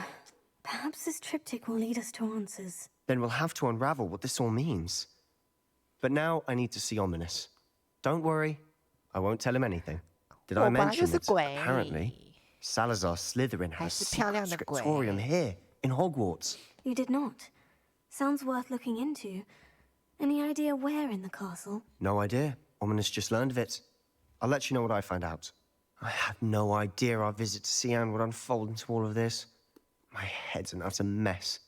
B: Perhaps this triptych will lead us to answers.
H: Then we'll have to unravel what this all means. But now I need to see Ominous. Don't worry, I won't tell him anything. Did I mention that apparently Salazar Slytherin has a secret scriptorium here in Hogwarts?
B: You did not. Sounds worth looking into. Any idea where in the castle?
H: No idea. Ominous just learned of it. I'll let you know what I find out. I had no idea our visit to Cian would unfold into all of this. My head's an utter mess.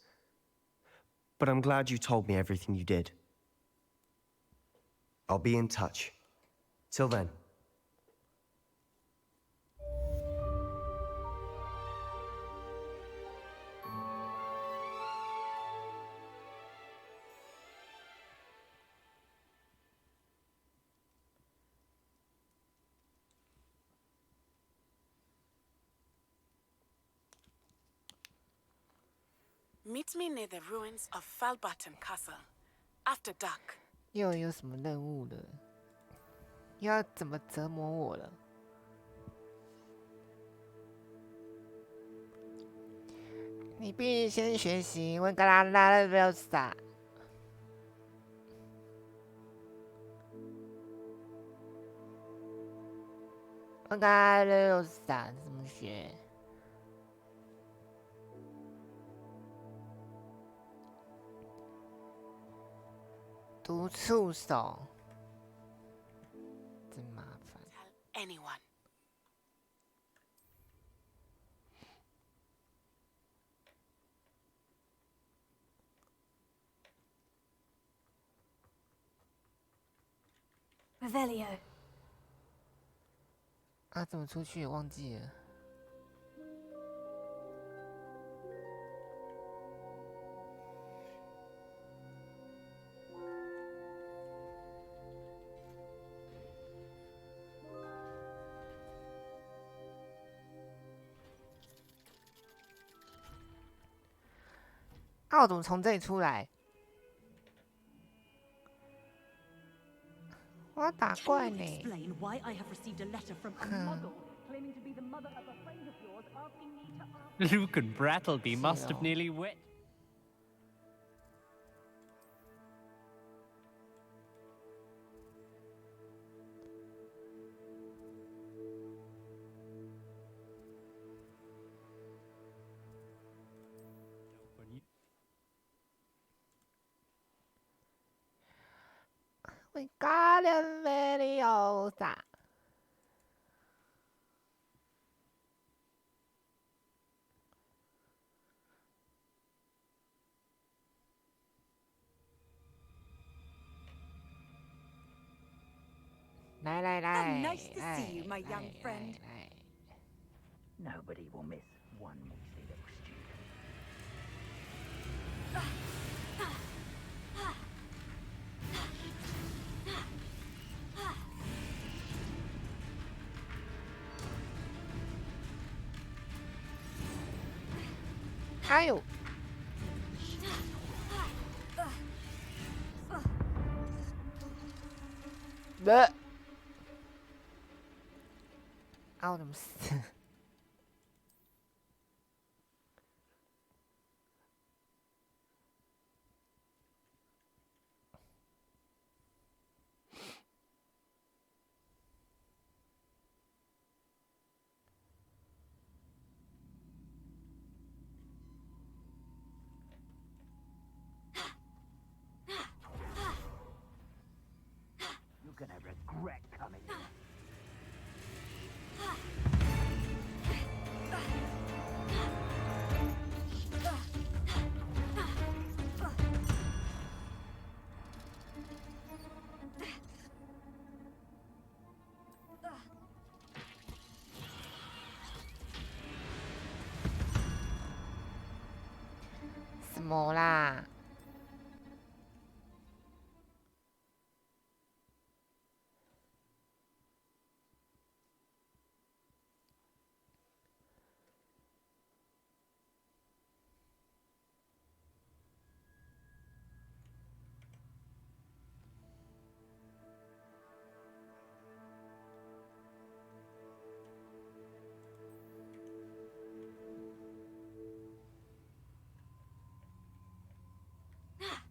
H: But I'm glad you told me everything you did. I'll be in touch. Till then.
K: Meet me near the ruins of Falbaton Castle. After dark.
A: 又有什么任务了？又要怎么折磨我了？你必须先学习温格拉拉罗萨。温格拉罗萨怎么学？读触手，真麻烦。
K: Tell anyone.
B: Revelio.
A: 啊，怎么出去？忘记了。啊，我怎么从这里出来？我要打怪呢。
F: Explain why I have received a letter from a muggle claiming to be the mother of a friend of yours, asking me to ask.
L: Luke and Brattleby must have nearly wet.
A: Wingardium Leviosa。来来来
F: How nice to
A: 来
F: see you, my young
A: 来
F: friend.
A: 来
E: Nobody will miss one measly little student.
A: 哎呦！啊，我怎么死？You're
E: gonna regret coming here.
A: 什么啦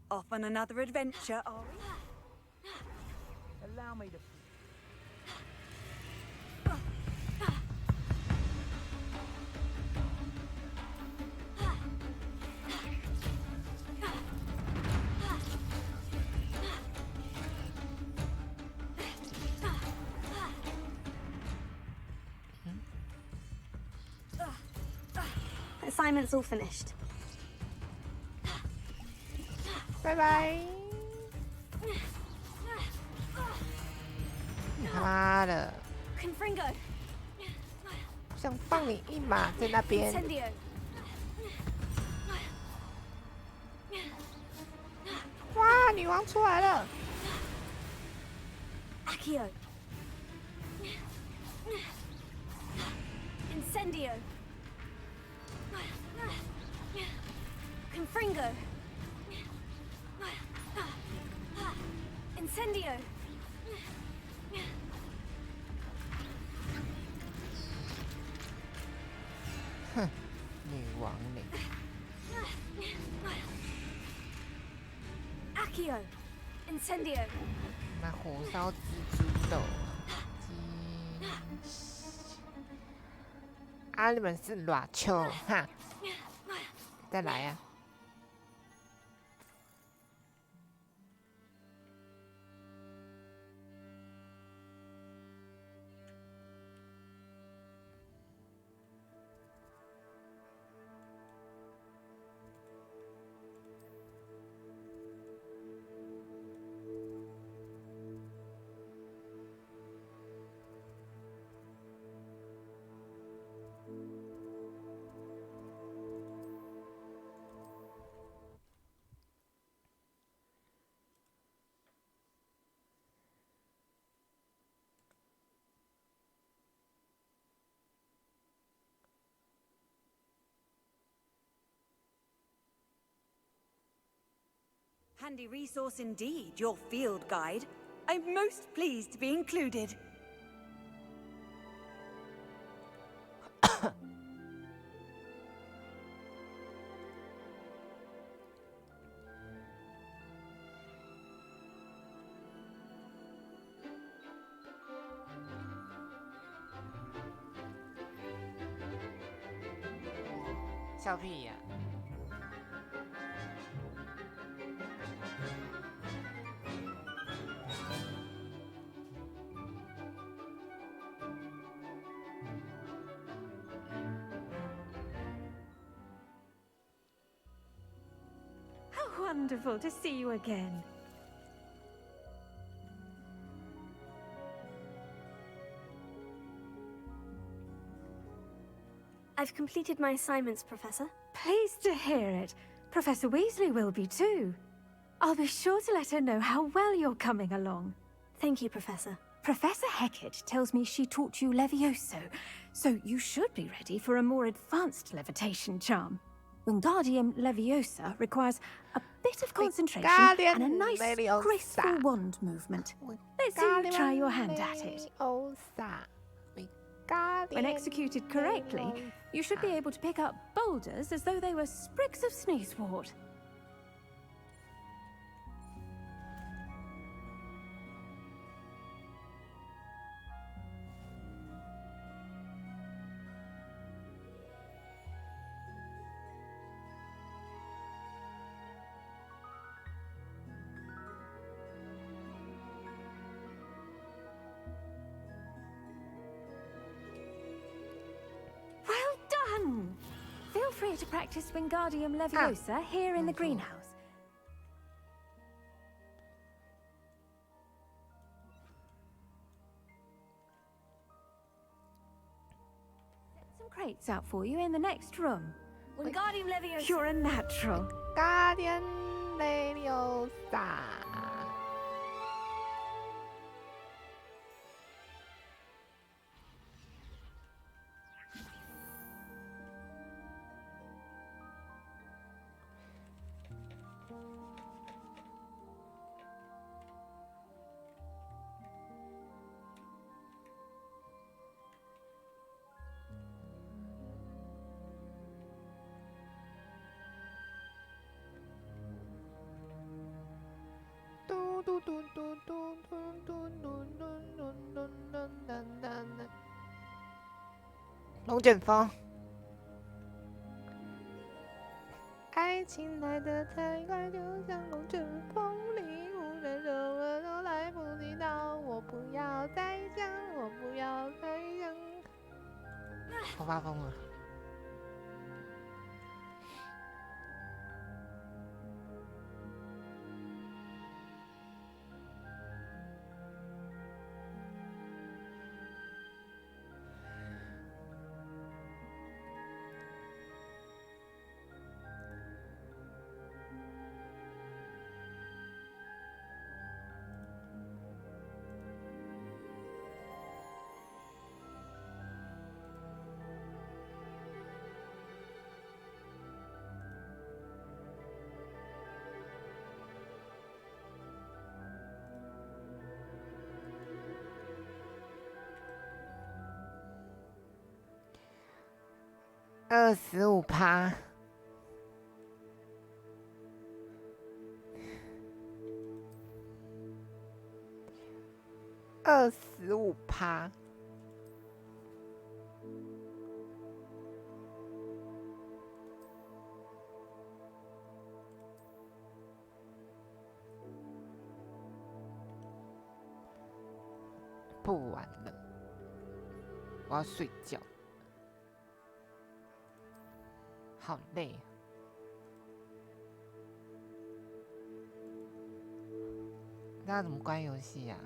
A: ？Off
F: on another adventure, are we?
E: Allow me to.
B: Assignment's all finished.
A: 拜拜！你他妈的！
B: Confringo.
A: 想放你一马在那边。
B: Incendio.
A: 哇，女王出来了！
B: Accio. Incendio. Confringo. Incendio.
A: 哼，女王你。
B: Accio. Incendio.
A: 那火烧蜘蛛斗。啊，你们是软球哈，再来呀、
F: Handy resource indeed, your field guide. I'm most pleased to be included.
A: 笑屁呀、
G: How wonderful to see you again.
B: I've completed my assignments, Professor.
G: Pleased to hear it. Professor Weasley will be too. I'll be sure to let her know how well you're coming along.
B: Thank you, Professor.
G: Professor Hecat tells me she taught you Levioso, so you should be ready for a more advanced levitation charm. Wingardium Leviosa requires a bit of concentration and a nice, graceful wand movement. Let's see you try your hand at it. When executed correctly, you should be able to pick up boulders as though they were sprigs of sneezewort. Feel free to practice Wingardium Leviosa here in the greenhouse. Set some crates out for you in the next room.
B: Wingardium Leviosa.
G: You're a natural.
A: Wingardium Leviosa.龙卷风，爱情来得太快，就像龙卷风里无人什么都来不及到。我不要再想，我不要再想。我发疯了。25%。25%。不玩了，我要睡觉，好累啊。那怎么关游戏呀？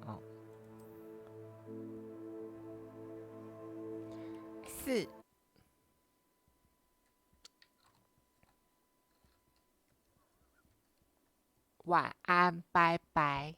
A: 哦，4。晚安，拜拜。